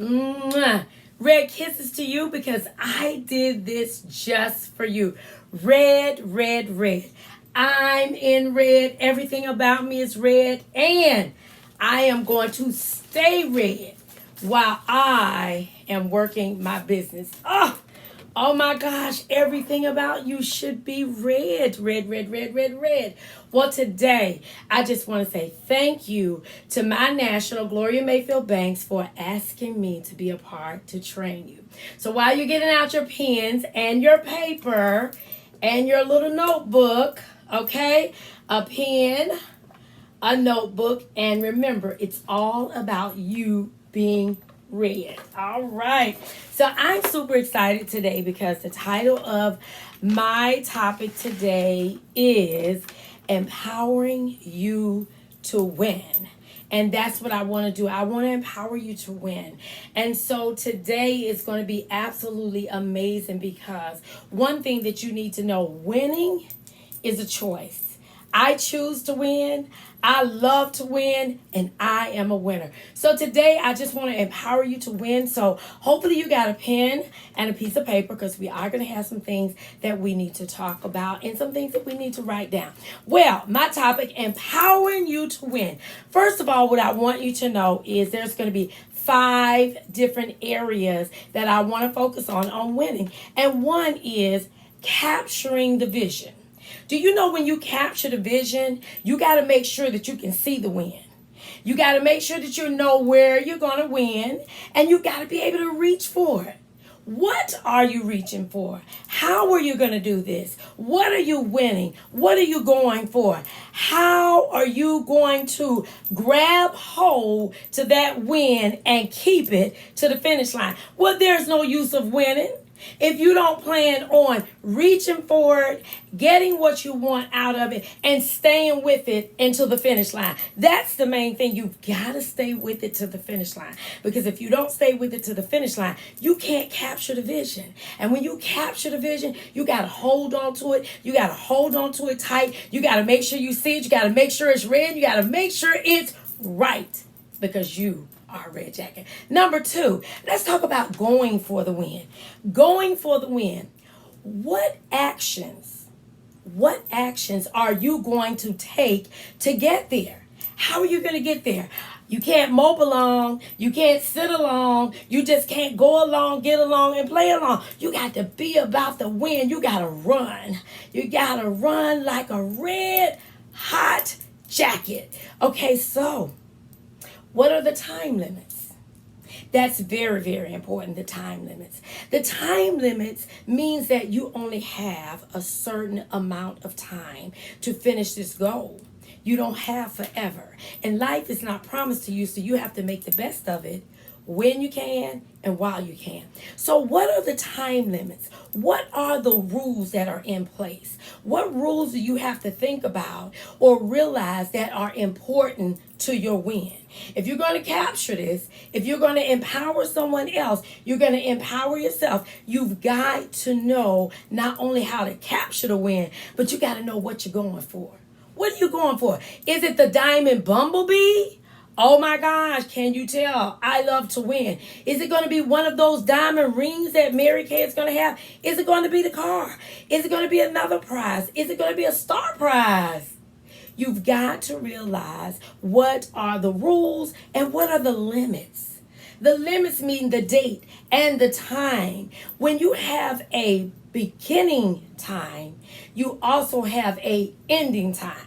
Mwah. Red kisses to you because I did this just for you. Red, red, red. I'm in red. Everything about me is red. And I am going to stay red while I am working my business. Oh my gosh, everything about you should be red, red, red, red, red, red. Well, today, I just want to say thank you to my national, Gloria Mayfield Banks, for asking me to be a part to train you. So while you're getting out your pens and your paper and your little notebook, okay, a pen, a notebook, and remember, it's all about you being red. All right. So I'm super excited today because the title of my topic today is Empowering You to Win. And that's what I want to do. I want to empower you to win. And so today is going to be absolutely amazing because one thing that you need to know, winning is a choice. I choose to win. I love to win, and I am a winner. So today, I just want to empower you to win. So hopefully you got a pen and a piece of paper because we are going to have some things that we need to talk about and some things that we need to write down. Well, my topic, empowering you to win. First of all, what I want you to know is there's going to be 5 different areas that I want to focus on winning. And one is capturing the vision. Do you know when you capture the vision, you got to make sure that you can see the win. You got to make sure that you know where you're going to win, and you got to be able to reach for it. What are you reaching for? How are you going to do this? What are you winning? What are you going for? How are you going to grab hold to that win and keep it to the finish line? Well, there's no use of winning if you don't plan on reaching for it, getting what you want out of it, and staying with it until the finish line. That's the main thing. You've got to stay with it to the finish line. Because if you don't stay with it to the finish line, you can't capture the vision. And when you capture the vision, you got to hold on to it. You got to hold on to it tight. You got to make sure you see it. You got to make sure it's red. You got to make sure it's right. Because you are a red jacket. Number 2, let's talk about going for the win. Going for the win. What actions are you going to take to get there? How are you going to get there? You can't mope along. You can't sit along. You just can't go along, get along, and play along. You got to be about the win. You got to run. You got to run like a red hot jacket. Okay, so what are the time limits? That's very, very important, the time limits. The time limits means that you only have a certain amount of time to finish this goal. You don't have forever. And life is not promised to you, so you have to make the best of it when you can and while you can. So what are the time limits? What are the rules that are in place? What rules do you have to think about or realize that are important to your win? If you're going to capture this, if you're going to empower someone else, you're going to empower yourself. You've got to know not only how to capture the win, but you got to know what you're going for. What are you going for? Is it the diamond bumblebee? Oh my gosh, can you tell? I love to win. Is it going to be one of those diamond rings that Mary Kay is going to have? Is it going to be the car? Is it going to be another prize? Is it going to be a star prize? You've got to realize what are the rules and what are the limits. The limits mean the date and the time. When you have a beginning time, you also have a ending time.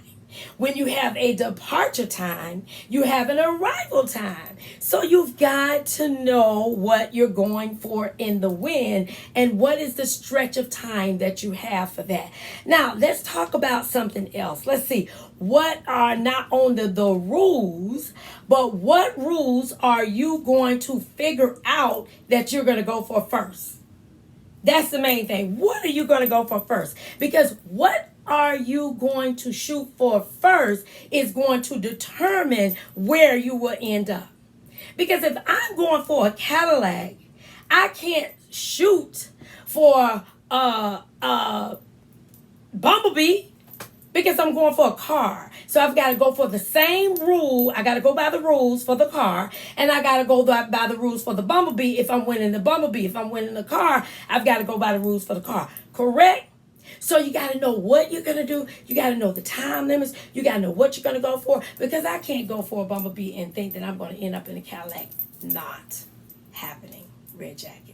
When you have a departure time, you have an arrival time. So you've got to know what you're going for in the win and what is the stretch of time that you have for that. Now, let's talk about something else. Let's see. What are not only the rules, but what rules are you going to figure out that you're going to go for first? That's the main thing. What are you going to go for first? Because what are you going to shoot for first is going to determine where you will end up. Because if I'm going for a Cadillac, I can't shoot for a Bumblebee. because I'm going for a car. So I've got to go for the same rule. I got to go by the rules for the car, and I got to go by the rules for the bumblebee if I'm winning the bumblebee. If I'm winning the car, I've got to go by the rules for the car. Correct? So you got to know what you're going to do. You got to know the time limits. You got to know what you're going to go for, because I can't go for a bumblebee and think that I'm going to end up in a Cadillac. Not happening, Red Jackets.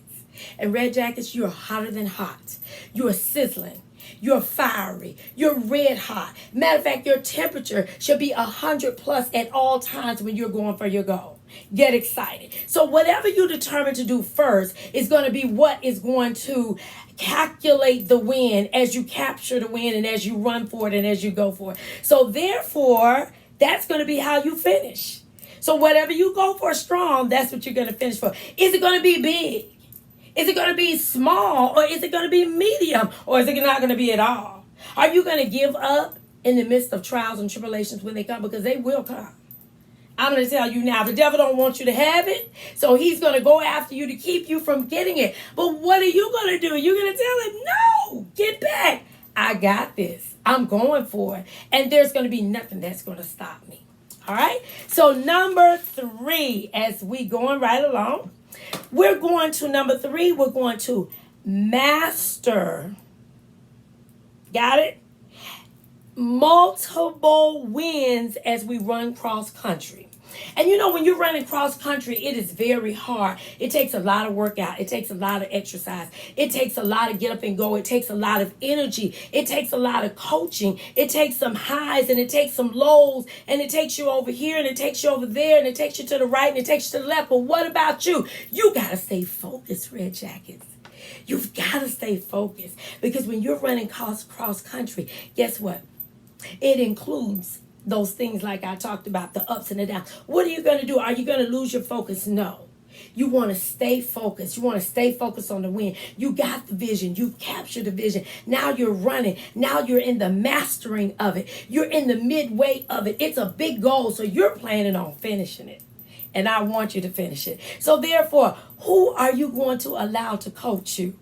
And Red Jackets, you're hotter than hot. You're sizzling. You're fiery. You're red hot. Matter of fact, your temperature should be 100 plus at all times when you're going for your goal. Get excited. So whatever you determine to do first is going to be what is going to calculate the win as you capture the win and as you run for it and as you go for it. So therefore, that's going to be how you finish. So whatever you go for strong, that's what you're going to finish for. Is it going to be big? Is it going to be small, or is it going to be medium, or is it not going to be at all? Are you going to give up in the midst of trials and tribulations when they come? Because they will come. I'm going to tell you now, the devil don't want you to have it, so he's going to go after you to keep you from getting it. But what are you going to do? You're going to tell him, no, get back. I got this. I'm going for it. And there's going to be nothing that's going to stop me. All right? So number 3, as we going right along, we're going to number 3, we're going to master. Got it? Multiple wins as we run cross country. And you know, when you're running cross country, it is very hard. It takes a lot of workout. It takes a lot of exercise. It takes a lot of get up and go. It takes a lot of energy. It takes a lot of coaching. It takes some highs and it takes some lows, and it takes you over here and it takes you over there and it takes you to the right and it takes you to the left. But what about you? You got to stay focused, Red Jackets. You've got to stay focused, because when you're running cross country, guess what? It includes those things like I talked about, the ups and the downs. What are you going to do? Are you going to lose your focus? No. You want to stay focused. You want to stay focused on the win. You got the vision. You captured the vision. Now you're running. Now you're in the mastering of it. You're in the midway of it. It's a big goal, so you're planning on finishing it. And I want you to finish it. So therefore, who are you going to allow to coach you?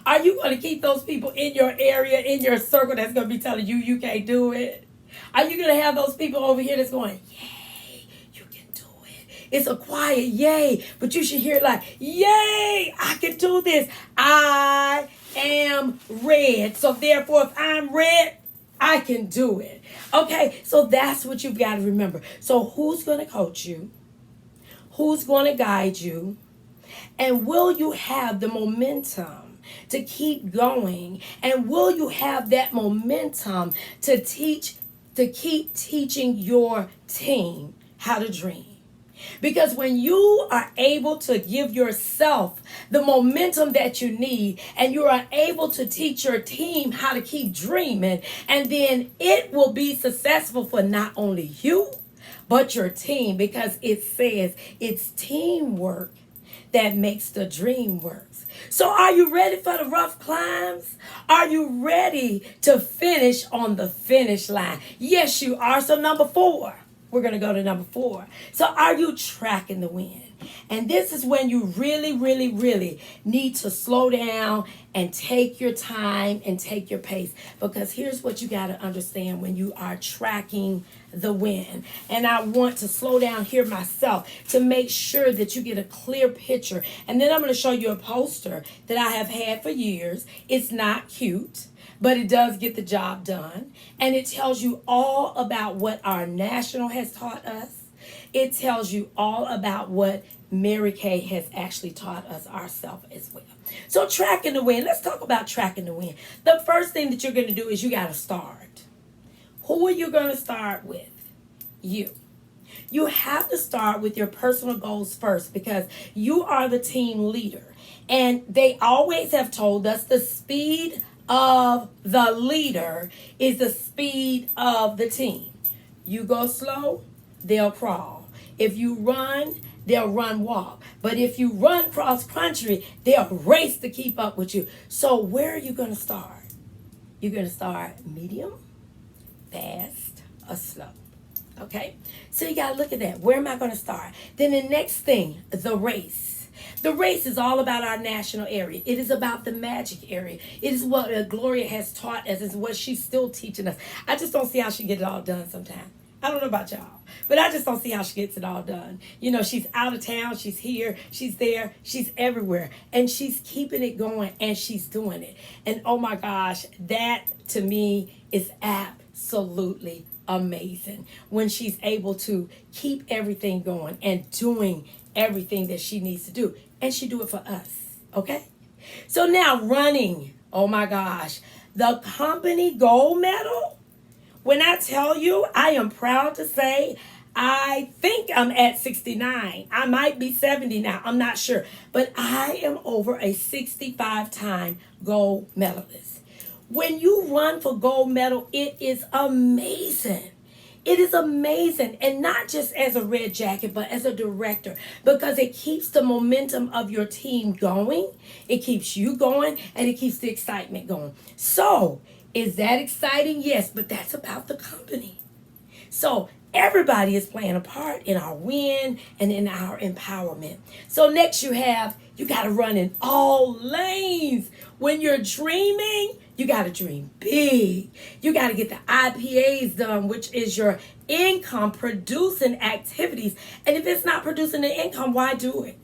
Are you going to keep those people in your area, in your circle, that's going to be telling you you can't do it? Are you going to have those people over here that's going, yay, you can do it? It's a quiet yay, but you should hear it like, yay, I can do this. I am red. So therefore, if I'm red, I can do it. Okay, so that's what you've got to remember. So who's going to coach you? Who's going to guide you? And will you have the momentum to keep going? And will you have that momentum to keep teaching your team how to dream? Because when you are able to give yourself the momentum that you need, and you are able to teach your team how to keep dreaming, and then it will be successful for not only you, but your team, because it says it's teamwork that makes the dream work. So are you ready for the rough climbs? Are you ready to finish on the finish line? Yes, you are. So number 4, we're going to go to number 4. So are you tracking the wind? And this is when you really, really, really need to slow down and take your time and take your pace. Because here's what you got to understand when you are tracking the wind. And I want to slow down here myself to make sure that you get a clear picture. And then I'm going to show you a poster that I have had for years. It's not cute, but it does get the job done. And it tells you all about what our national has taught us. It tells you all about what Mary Kay has actually taught us ourselves as well. So tracking the wind. Let's talk about tracking the wind. The first thing that you're going to do is you got to start. Who are you going to start with? You. You have to start with your personal goals first, because you are the team leader. And they always have told us the speed of the leader is the speed of the team. You go slow, they'll crawl. If you run, they'll run walk. But if you run cross country, they'll race to keep up with you. So where are you going to start? You're going to start medium, fast, or slow. Okay? So you got to look at that. Where am I going to start? Then the next thing, the race. The race is all about our national area. It is about the magic area. It is what Gloria has taught us. It's what she's still teaching us. I just don't see how she gets it all done sometimes. I don't know about y'all, but I just don't see how she gets it all done. You know, she's out of town, she's here, she's there, she's everywhere, and she's keeping it going, and she's doing it. And oh my gosh, that to me is absolutely amazing when she's able to keep everything going and doing everything that she needs to do. And she do it for us, okay? So now running, oh my gosh, the company gold medal. When I tell you, I am proud to say, I think I'm at 69. I might be 70 now. I'm not sure. But I am over a 65-time gold medalist. When you run for gold medal, it is amazing. It is amazing. And not just as a red jacket, but as a director. Because it keeps the momentum of your team going. It keeps you going. And it keeps the excitement going. So, is that exciting? Yes, but that's about the company. So everybody is playing a part in our win and in our empowerment. So next you got to run in all lanes. When you're dreaming, you got to dream big. You got to get the IPAs done, which is your income producing activities. And if it's not producing the income, why do it?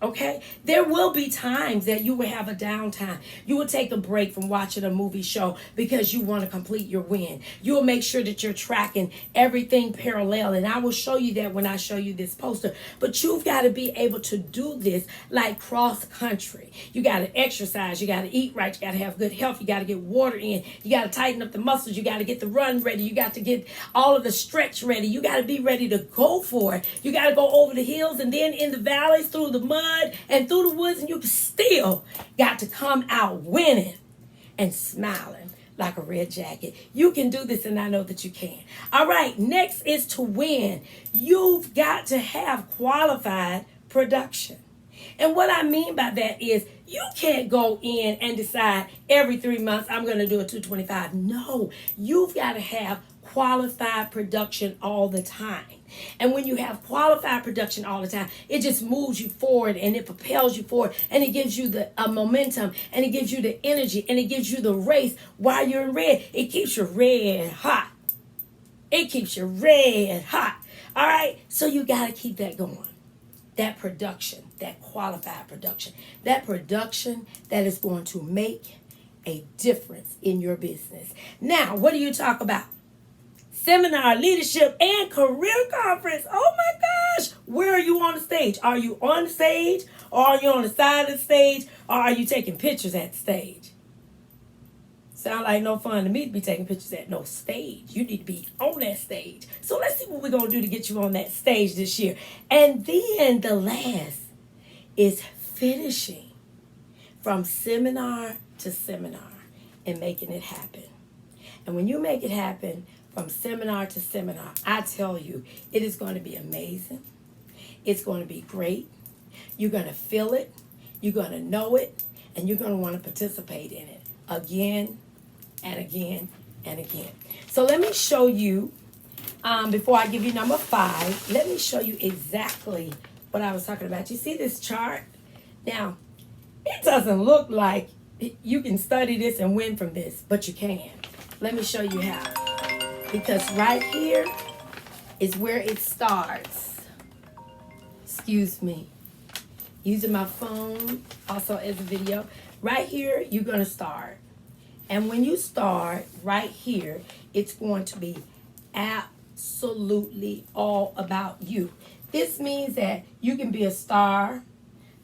Okay, there will be times that you will have a downtime. You will take a break from watching a movie show because you want to complete your win. You will make sure that you're tracking everything parallel. And I will show you that when I show you this poster. But you've got to be able to do this like cross country. You got to exercise. You got to eat right. You got to have good health. You got to get water in. You got to tighten up the muscles. You got to get the run ready. You got to get all of the stretch ready. You got to be ready to go for it. You got to go over the hills and then in the valleys, through the mud, and through the woods, and you still got to come out winning and smiling like a red jacket. You can do this, and I know that you can. All right, next is to win. You've got to have qualified production. And what I mean by that is you can't go in and decide every 3 months I'm going to do a 225. No, you've got to have qualified production all the time. And when you have qualified production all the time, it just moves you forward and it propels you forward and it gives you the momentum and it gives you the energy and it gives you the race while you're in red. It keeps you red hot. It keeps you red hot. All right, so you got to keep that going. That production, that qualified production, that production that is going to make a difference in your business. Now, what do you talk about? Seminar, leadership, and career conference. Oh my gosh. Where are you on the stage? Are you on the stage? Or are you on the side of the stage? Or are you taking pictures at the stage? Sound like no fun to me to be taking pictures at no stage. You need to be on that stage. So let's see what we're going to do to get you on that stage this year. And then the last is finishing from seminar to seminar and making it happen. And when you make it happen, from seminar to seminar, I tell you, it is going to be amazing. It's going to be great. You're going to feel it. You're going to know it. And you're going to want to participate in it again and again and again. So let me show you, before I give you number 5, let me show you exactly what I was talking about. You see this chart? Now, it doesn't look like you can study this and win from this, but you can. Let me show you how. Because right here is where it starts. Excuse me. Using my phone also as a video. Right here, you're going to start. And when you start right here, it's going to be absolutely all about you. This means that you can be a star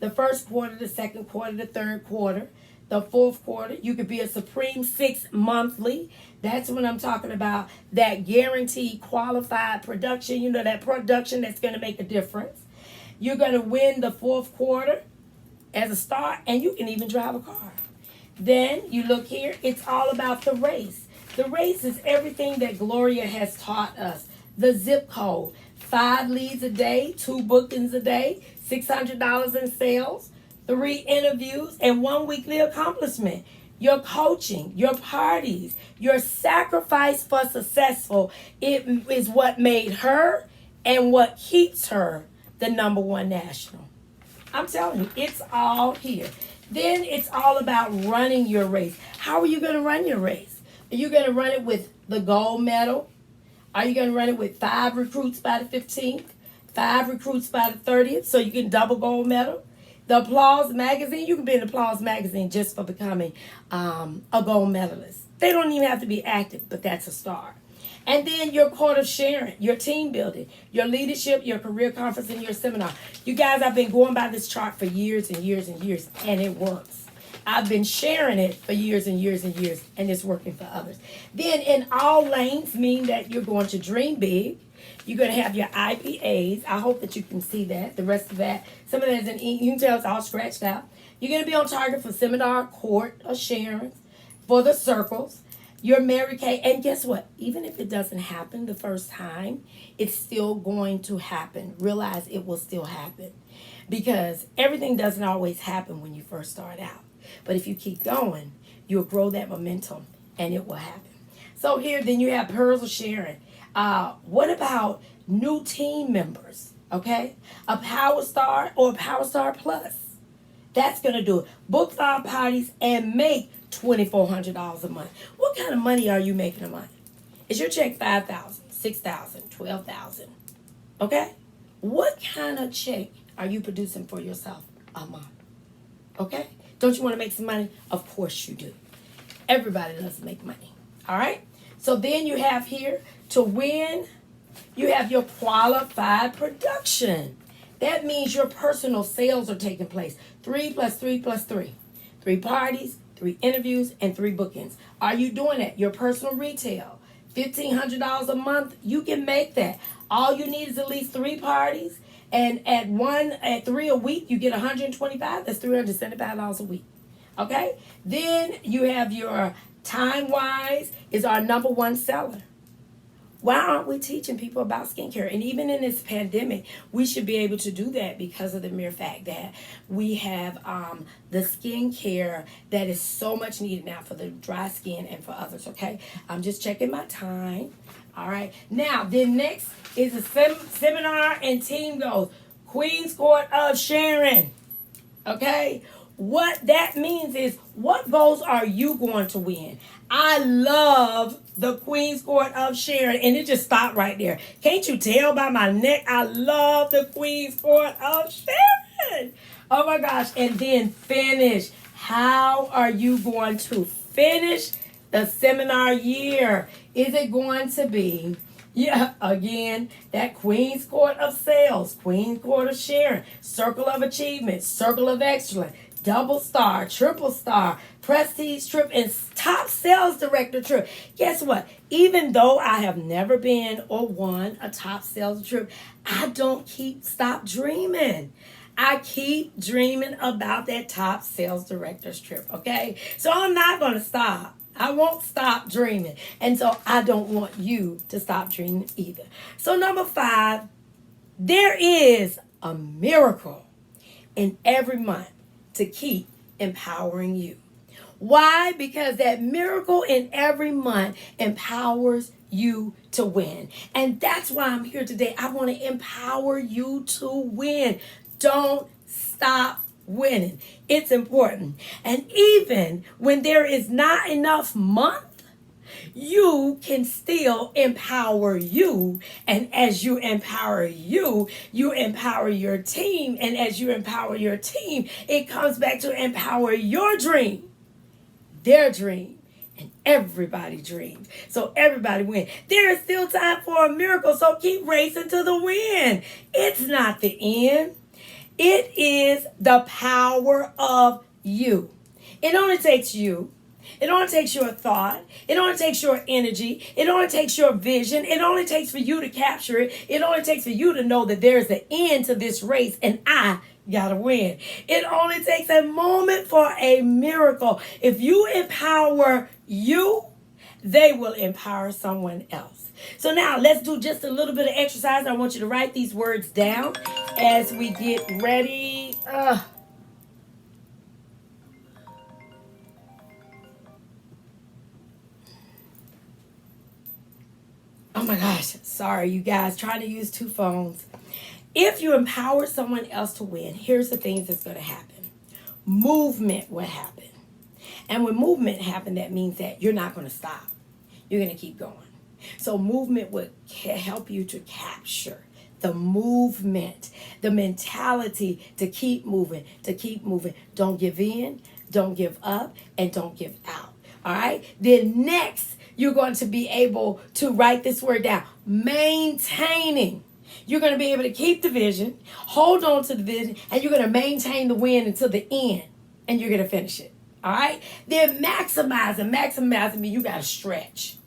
the first quarter, the second quarter, the third quarter, the fourth quarter. You could be a Supreme 6 monthly. That's when I'm talking about that guaranteed qualified production. You know, that production that's going to make a difference. You're going to win the fourth quarter as a star, and you can even drive a car. Then you look here. It's all about the race. The race is everything that Gloria has taught us. The zip code. 5 leads a day, 2 bookings a day, $600 in sales, 3 interviews, and 1 weekly accomplishment. Your coaching, your parties, your sacrifice for successful, it is what made her and what keeps her the #1 national. I'm telling you, it's all here. Then it's all about running your race. How are you going to run your race? Are you going to run it with the gold medal? Are you going to run it with 5 recruits by the 15th? 5 recruits by the 30th so you can double gold medal? The Applause magazine, you can be in the Applause magazine just for becoming a gold medalist. They don't even have to be active, but that's a start. And then your court of sharing, your team building, your leadership, your career conference, and your seminar. You guys, I've been going by this chart for years and years and years, and it works. I've been sharing it for years and years and years, and it's working for others. Then in all lanes mean that you're going to dream big. You're going to have your IPAs. I hope that you can see that. The rest of that, some of that is in ink. You can tell it's all scratched out. You're going to be on target for seminar, court, assurance, for the circles. You're Mary Kay. And guess what? Even if it doesn't happen the first time, it's still going to happen. Realize it will still happen. Because everything doesn't always happen when you first start out. But if you keep going, you'll grow that momentum and it will happen. So here, then you have Pearls of Sharon. What about new team members? Okay? A Power Star or a Power Star Plus. That's going to do it. Book 5 parties and make $2,400 a month. What kind of money are you making a month? Is your check $5,000, $6,000, $12,000? Okay? What kind of check are you producing for yourself a month? Okay? Don't you want to make some money? Of course you do. Everybody loves to make money. All right? So then you have here, to win, you have your qualified production. That means your personal sales are taking place. 3 plus 3 plus 3. 3 parties, 3 interviews, and 3 bookings. Are you doing that? Your personal retail. $1,500 a month, you can make that. All you need is at least 3 parties. And at 3 a week, you get 125. That's $375 a week. Okay? Then you have your Time Wise is our #1 seller. Why aren't we teaching people about skincare? And even in this pandemic, we should be able to do that because of the mere fact that we have the skincare that is so much needed now for the dry skin and for others, okay? I'm just checking my time. All right. Now, then next is a seminar and team goals. Queen's Court of Sharon. Okay? What that means is, what goals are you going to win? I love the Queen's Court of Sharon, and it just stopped right there. Can't you tell by my neck? I love the Queen's Court of Sharon. Oh my gosh. And then finish. How are you going to finish the seminar year? Is it going to be, again, that Queen's Court of Sales, Queen's Court of Sharon, Circle of Achievement, Circle of Excellence, Double Star, Triple Star, Prestige Trip, and Top Sales Director Trip. Guess what? Even though I have never been or won a Top Sales Trip, I don't stop dreaming. I keep dreaming about that Top Sales Director's Trip, okay? So I'm not going to stop. I won't stop dreaming. And so I don't want you to stop dreaming either. So number 5, there is a miracle in every month to keep empowering you. Why? Because that miracle in every month empowers you to win. And that's why I'm here today. I want to empower you to win. Don't stop winning. It's important. And even when there is not enough month, you can still empower you. And as you empower you, you empower your team. And as you empower your team, it comes back to empower your dream, their dream, and everybody dreams. So everybody wins. There is still time for a miracle, so keep racing to the win. It's not the end. It is the power of you. It only takes you. It only takes your thought. It only takes your energy. It only takes your vision. It only takes for you to capture it. It only takes for you to know that there's an end to this race and I gotta win. It only takes a moment for a miracle. If you empower you, they will empower someone else. So now let's do just a little bit of exercise. I want you to write these words down as we get ready. Oh my gosh, sorry, you guys, trying to use two phones. If you empower someone else to win, here's the things that's going to happen. Movement will happen. And when movement happens, that means that you're not going to stop. You're going to keep going. So movement would help you to capture the movement, the mentality to keep moving, to keep moving. Don't give in, don't give up, and don't give out. All right? Then next, you're going to be able to write this word down. Maintaining. You're going to be able to keep the vision, hold on to the vision, and you're going to maintain the win until the end, and you're going to finish it. All right? Then maximizing. Maximizing means you got to stretch.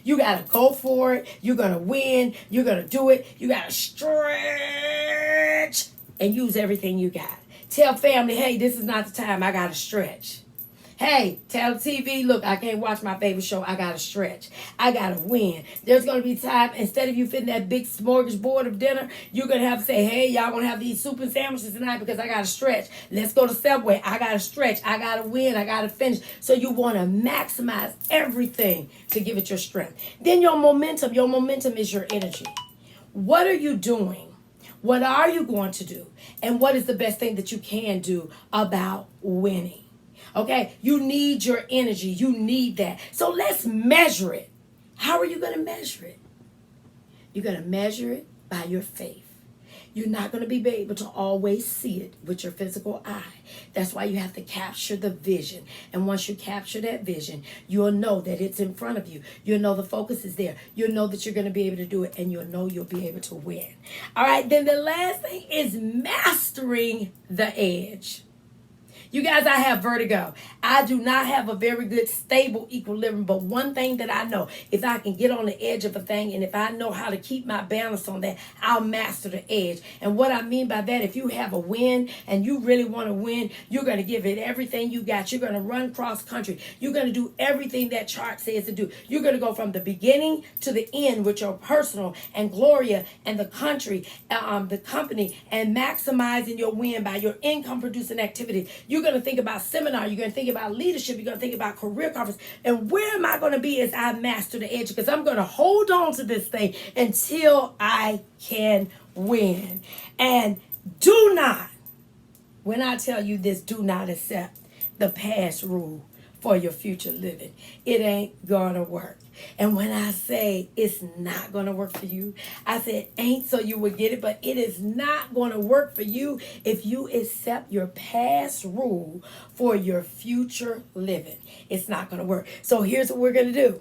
You got to go for it. You're going to win. You're going to do it. You got to stretch and use everything you got. Tell family, hey, this is not the time. I got to stretch. Hey, tell TV, look, I can't watch my favorite show. I got to stretch. I got to win. There's going to be time, instead of you fitting that big smorgasbord of dinner, you're going to have to say, hey, y'all going to have to eat soup and sandwiches tonight because I got to stretch. Let's go to Subway. I got to stretch. I got to win. I got to finish. So you want to maximize everything to give it your strength. Then your momentum. Your momentum is your energy. What are you doing? What are you going to do? And what is the best thing that you can do about winning? Okay, you need your energy. You need that. So let's measure it. How are you going to measure it? You're going to measure it by your faith. You're not going to be able to always see it with your physical eye. That's why you have to capture the vision. And once you capture that vision, you'll know that it's in front of you. You'll know the focus is there. You'll know that you're going to be able to do it, and you'll know you'll be able to win. All right, then the last thing is mastering the edge. You guys, I have vertigo. I do not have a very good, stable equilibrium. But one thing that I know, if I can get on the edge of a thing, and if I know how to keep my balance on that, I'll master the edge. And what I mean by that, if you have a win and you really want to win, you're going to give it everything you got. You're going to run cross country. You're going to do everything that chart says to do. You're going to go from the beginning to the end with your personal and Gloria and the country, the company, and maximizing your win by your income producing activity. You're going to think about seminar. You're going to think about leadership. You're going to think about career conference. And where am I going to be as I master the edge? Because I'm going to hold on to this thing until I can win. And do not, when I tell you this, do not accept the past rule for your future living. It ain't going to work. And when I say it's not going to work for you, I said ain't so you would get it, but it is not going to work for you if you accept your past rule for your future living. It's not going to work. So here's what we're going to do.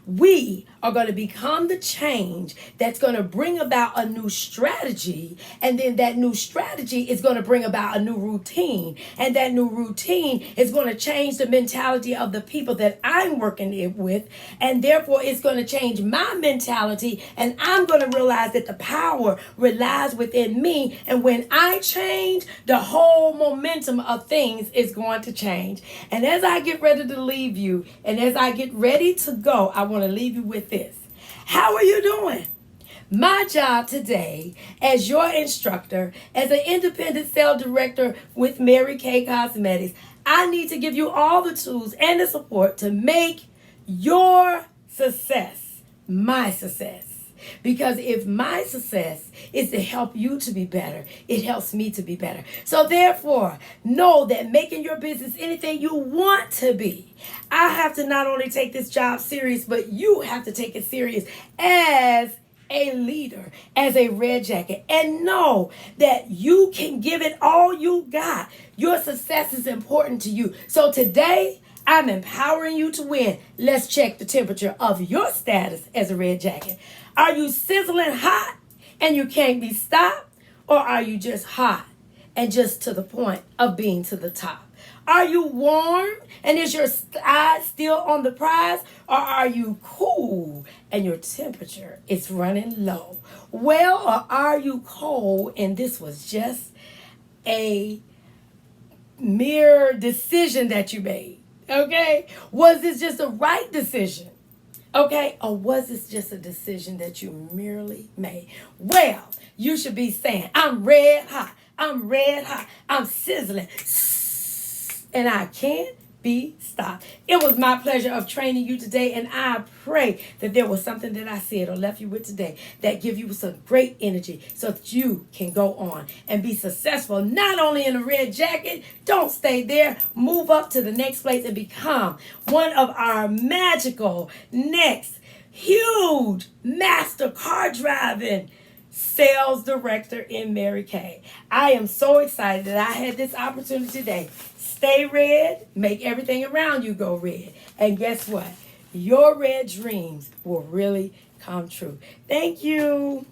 We are going to become the change that's going to bring about a new strategy. And then that new strategy is going to bring about a new routine. And that new routine is going to change the mentality of the people that I'm working with. And therefore, it's going to change my mentality. And I'm going to realize that the power relies within me. And when I change, the whole momentum of things is going to change. And as I get ready to leave you, and as I get ready to go, I want to leave you with this. How are you doing? My job today as your instructor, as an independent sales director with Mary Kay Cosmetics, I need to give you all the tools and the support to make your success my success. Because if my success is to help you to be better, it helps me to be better. So therefore, know that making your business anything you want to be, I have to not only take this job serious, but you have to take it serious as a leader, as a red jacket, and know that you can give it all you got. Your success is important to you. So today, I'm empowering you to win. Let's check the temperature of your status as a red jacket. Are you sizzling hot and you can't be stopped? Or are you just hot and just to the point of being to the top? Are you warm and is your eye still on the prize? Or are you cool and your temperature is running low? Well, or are you cold and this was just a mere decision that you made? Okay? Was this just a right decision? Okay? Or was this just a decision that you merely made? Well, you should be saying, I'm red hot. I'm red hot. I'm sizzling. And I can't be stopped. It was my pleasure of training you today, and I pray that there was something that I said or left you with today that give you some great energy so that you can go on and be successful, not only in a red jacket. Don't stay there. Move up to the next place and become one of our magical next huge master car driving sales director in Mary Kay. I am so excited that I had this opportunity today. Stay red, make everything around you go red. And guess what? Your red dreams will really come true. Thank you.